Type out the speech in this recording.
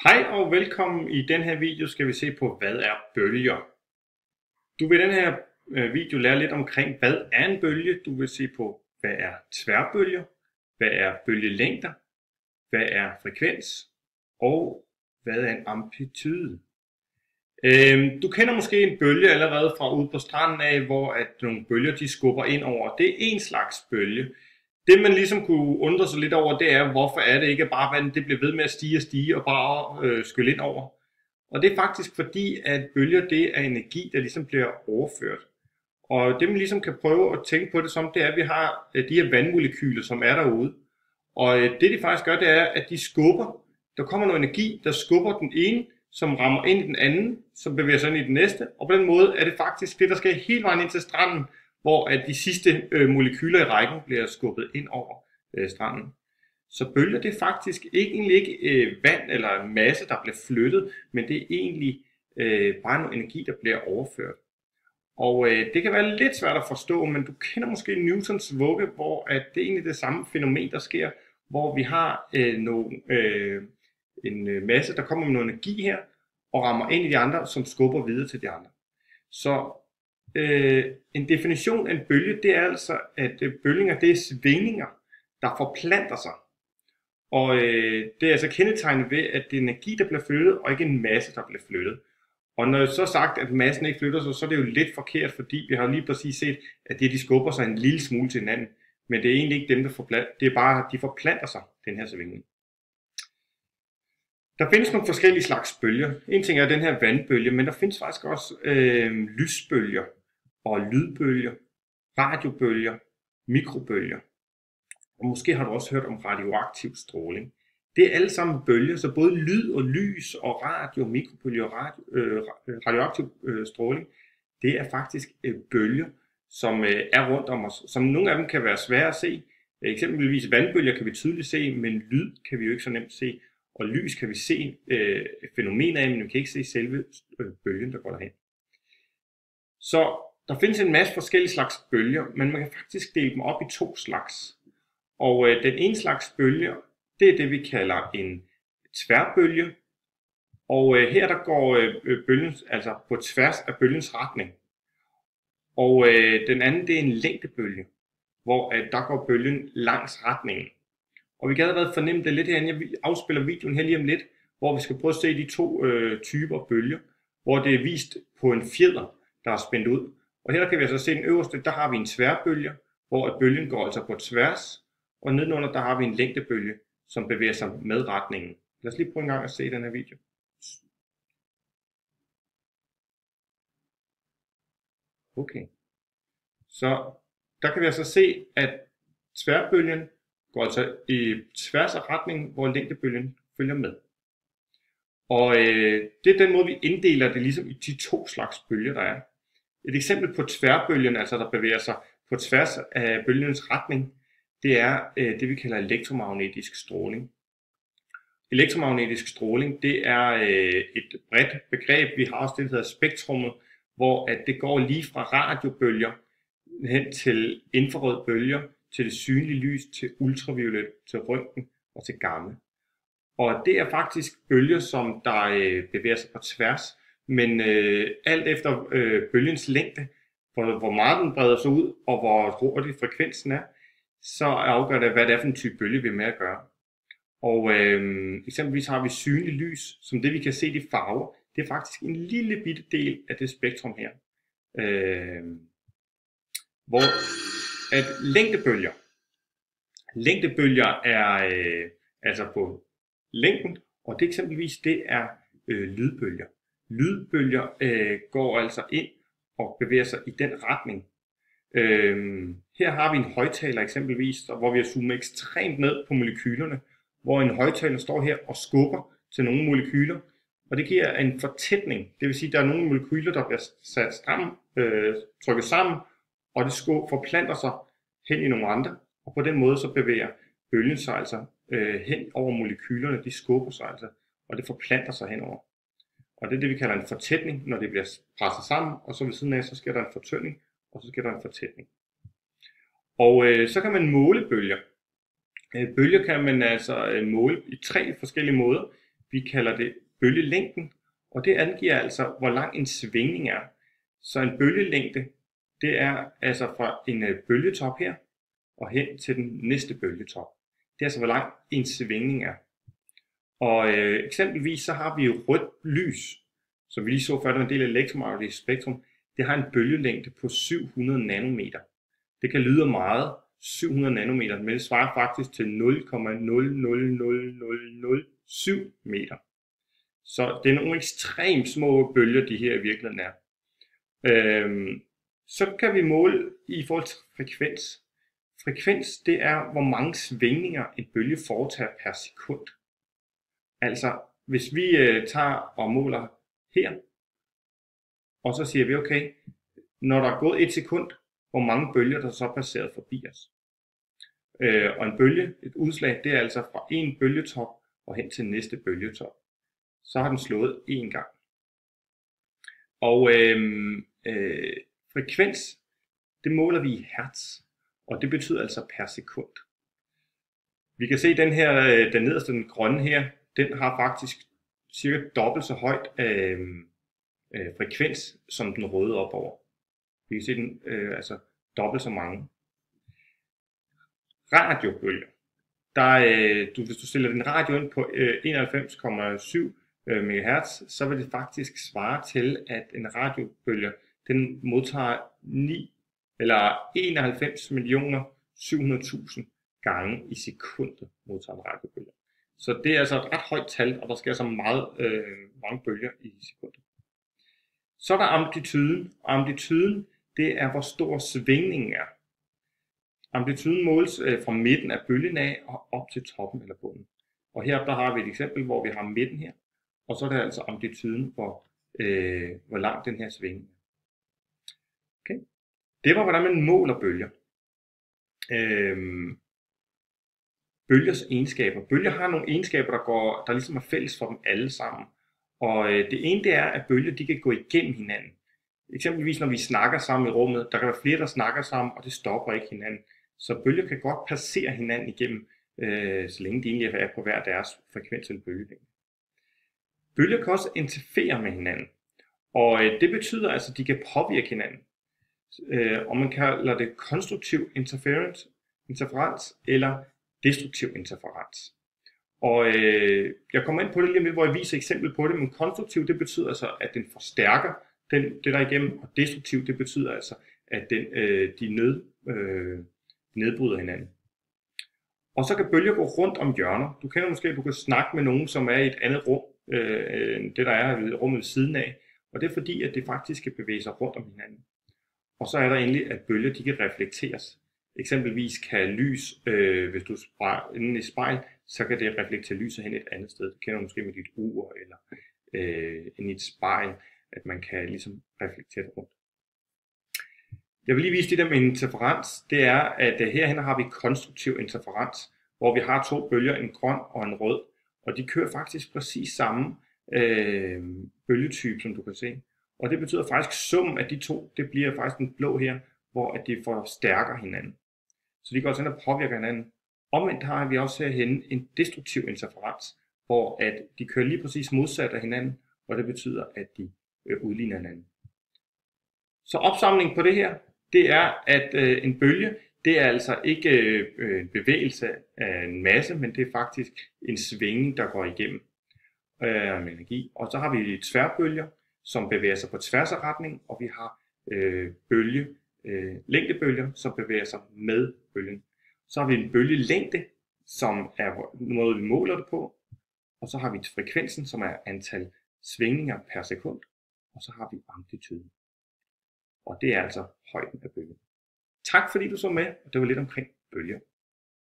Hej og velkommen. I den her video skal vi se på, hvad er bølger. Du vil i den her video lære lidt omkring, hvad er en bølge. Du vil se på, hvad er tværbølger, hvad er bølgelængder, hvad er frekvens og hvad er en amplitude. Du kender måske en bølge allerede fra ude på stranden af, hvor at nogle bølger de skubber ind over. Det er en slags bølge. Det man ligesom kunne undre sig lidt over, det er, hvorfor er det ikke bare vandet, det bliver ved med at stige og bare skylle ind over. Og det er faktisk fordi, at bølger det er energi, der ligesom bliver overført. Og det man ligesom kan prøve at tænke på det som, det er, at vi har de her vandmolekyler, som er derude. Og det de faktisk gør, det er, at de skubber. Der kommer noget energi, der skubber den ene, som rammer ind i den anden, som bevæger sig ind i den næste. Og på den måde er det faktisk det, der skal hele vejen ind til stranden, hvor at de sidste molekyler i rækken bliver skubbet ind over stranden. Så bølger det er faktisk egentlig ikke vand eller masse, der bliver flyttet, men det er egentlig bare noget energi, der bliver overført. Og det kan være lidt svært at forstå, men du kender måske Newtons vugge, hvor at det er egentlig det samme fænomen, der sker, hvor vi har en masse, der kommer med noget energi her, og rammer ind i de andre, som skubber videre til de andre. Så en definition af en bølge, det er altså, at bølger, det er svingninger, der forplanter sig. Og det er altså kendetegnet ved, at det er energi, der bliver flyttet, og ikke en masse, der bliver flyttet. Og når jeg så sagt, at massen ikke flytter sig, så er det jo lidt forkert, fordi vi har lige præcis set, at de skubber sig en lille smule til hinanden. Men det er egentlig ikke dem, der forplanter, det er bare, de forplanter sig, den her svingning. Der findes nogle forskellige slags bølger. En ting er den her vandbølge, men der findes faktisk også lysbølger og lydbølger, radiobølger, mikrobølger. Og måske har du også hørt om radioaktiv stråling. Det er alle sammen bølger, så både lyd og lys og radio, mikrobølger og radioaktiv stråling, det er faktisk bølger, som er rundt om os. Som nogle af dem kan være svære at se. Eksempelvis vandbølger kan vi tydeligt se, men lyd kan vi jo ikke så nemt se. Og lys kan vi se fænomener af, men vi kan ikke se selve bølgen, der går derhen. Så der findes en masse forskellige slags bølger, men man kan faktisk dele dem op i to slags. Og den ene slags bølge, det er det vi kalder en tværbølge. Og her der går bølgen altså på tværs af bølgens retning. Og den anden det er en længdebølge, hvor der går bølgen langs retningen. Og vi kan allerede fornemme det lidt herinde. Jeg afspiller videoen her lige om lidt, hvor vi skal prøve at se de to typer bølger, hvor det er vist på en fjeder, der er spændt ud. Og her kan vi altså se den øverste, der har vi en tværbølge, hvor bølgen går altså på tværs, og nedenunder der har vi en længdebølge, som bevæger sig med retningen. Lad os lige prøve en gang at se den her video. Okay. Så der kan vi altså se, at tværbølgen går altså i tværs af retningen, hvor længdebølgen følger med. Og det er den måde, vi inddeler det ligesom i de to slags bølger, der er. Et eksempel på tværbølgen, altså der bevæger sig på tværs af bølgens retning, det er det, vi kalder elektromagnetisk stråling. Elektromagnetisk stråling, det er et bredt begreb. Vi har også det, der hedder spektrummet, hvor at det går lige fra radiobølger hen til infrarød bølger, til det synlige lys, til ultraviolet, til røntgen og til gamma. Og det er faktisk bølger, som der bevæger sig på tværs, men alt efter bølgens længde, hvor meget den breder sig ud, og hvor hurtig frekvensen er, så afgør det, hvad det er for en type bølge, vi er med at gøre. Og eksempelvis har vi synlig lys, som det vi kan se i farver, det er faktisk en lille bitte del af det spektrum her. Hvor at længdebølger er altså på længden, og det eksempelvis det er lydbølger. Lydbølger går altså ind og bevæger sig i den retning. Her har vi en højttaler eksempelvis, hvor vi har zoomet ekstremt ned på molekylerne, hvor en højttaler står her og skubber til nogle molekyler, og det giver en fortætning. Det vil sige, at der er nogle molekyler, der bliver sat sammen, trykket sammen, og det forplanter sig hen i nogle andre, og på den måde så bevæger bølgen sig altså hen over molekylerne, de skubber sig altså, og det forplanter sig henover. Og det er det, vi kalder en fortætning, når det bliver presset sammen, og så ved siden af, så sker der en fortynding, og så sker der en fortætning. Og så kan man måle bølger. Bølger kan man altså måle i tre forskellige måder. Vi kalder det bølgelængden, og det angiver altså, hvor lang en svingning er. Så en bølgelængde, det er altså fra en bølgetop her, og hen til den næste bølgetop. Det er altså, hvor lang en svingning er. Og eksempelvis så har vi rødt lys, som vi lige så før, det var en del af elektromagnetisk spektrum. Det har en bølgelængde på 700 nanometer. Det kan lyde meget, 700 nanometer, men det svarer faktisk til 0,000007 meter. Så det er nogle ekstremt små bølger, de her i virkeligheden er. Så kan vi måle i forhold til frekvens. Frekvens, det er, hvor mange svingninger en bølge foretager per sekund. Altså, hvis vi tager og måler her, og så siger vi, okay, når der er gået 1 sekund, hvor mange bølger der så er passeret forbi os. Og en bølge, et udslag, det er altså fra en bølgetop og hen til næste bølgetop. Så har den slået 1 gang. Og frekvens, det måler vi i hertz, og det betyder altså per sekund. Vi kan se den her, den nederste, den grønne her, den har faktisk cirka dobbelt så højt frekvens som den røde opover. Vi kan se den altså dobbelt så mange. Radiobølger. Hvis du stiller din radio ind på 91,7 MHz, så vil det faktisk svare til, at en radiobølge den modtager 91.700.000 gange i sekundet modtager en radiobølge. Så det er altså et ret højt tal, og der sker så mange bølger i sekundet. Så er der amplituden, og amplituden det er, hvor stor svingningen er. Amplituden måles fra midten af bølgen af og op til toppen eller bunden. Og her der har vi et eksempel, hvor vi har midten her, og så er det altså amplituden, hvor lang den her svingning er. Okay. Det var, hvordan man måler bølger. Bølgers egenskaber. Bølger har nogle egenskaber, der ligesom er fælles for dem alle sammen. Og det ene det er, at bølger de kan gå igennem hinanden. Eksempelvis når vi snakker sammen i rummet, der kan være flere, der snakker sammen, og det stopper ikke hinanden. Så bølger kan godt passere hinanden igennem, så længe de egentlig er på hver deres frekvens eller bølgelængde. Bølger kan også interferere med hinanden. Og det betyder altså, at de kan påvirke hinanden. Og man kalder det konstruktiv interferens eller destruktiv interferens. Og jeg kommer ind på det lige om lidt, hvor jeg viser et eksempel på det, men konstruktiv det betyder altså, at den forstærker det der igennem, og destruktiv det betyder altså, at de nedbryder hinanden. Og så kan bølger gå rundt om hjørner. Du kender måske, at du kan snakke med nogen, som er i et andet rum, end det der er i rummet ved siden af, og det er fordi, at det faktisk kan bevæge sig rundt om hinanden. Og så er der endelig, at bølger de kan reflekteres. Eksempelvis kan lys, hvis du er inde i et spejl, så kan det reflektere lyset hen et andet sted. Det kender du måske med dit ur eller inde i et spejl, at man kan ligesom reflektere det rundt. Jeg vil lige vise det der med interferens. Det er, at herhen har vi konstruktiv interferens, hvor vi har 2 bølger, en grøn og en rød. Og de kører faktisk præcis samme bølgetype, som du kan se. Og det betyder faktisk, summen af de 2, det bliver faktisk den blå her, hvor at de forstærker hinanden. Så de går sådan og påvirker hinanden. Omvendt har vi også herhenne en destruktiv interferens, hvor at de kører lige præcis modsat af hinanden, og det betyder, at de udligner hinanden. Så opsamlingen på det her, det er, at en bølge, det er altså ikke en bevægelse af en masse, men det er faktisk en svingning, der går igennem med energi. Og så har vi tværbølger, som bevæger sig på tværs af retning, og vi har længdebølger, som bevæger sig med bølgen. Så har vi en bølgelængde, som er noget, vi måler det på, og så har vi frekvensen, som er antal svingninger per sekund, og så har vi amplituden. Og det er altså højden af bølgen. Tak fordi du så med, og det var lidt omkring bølger.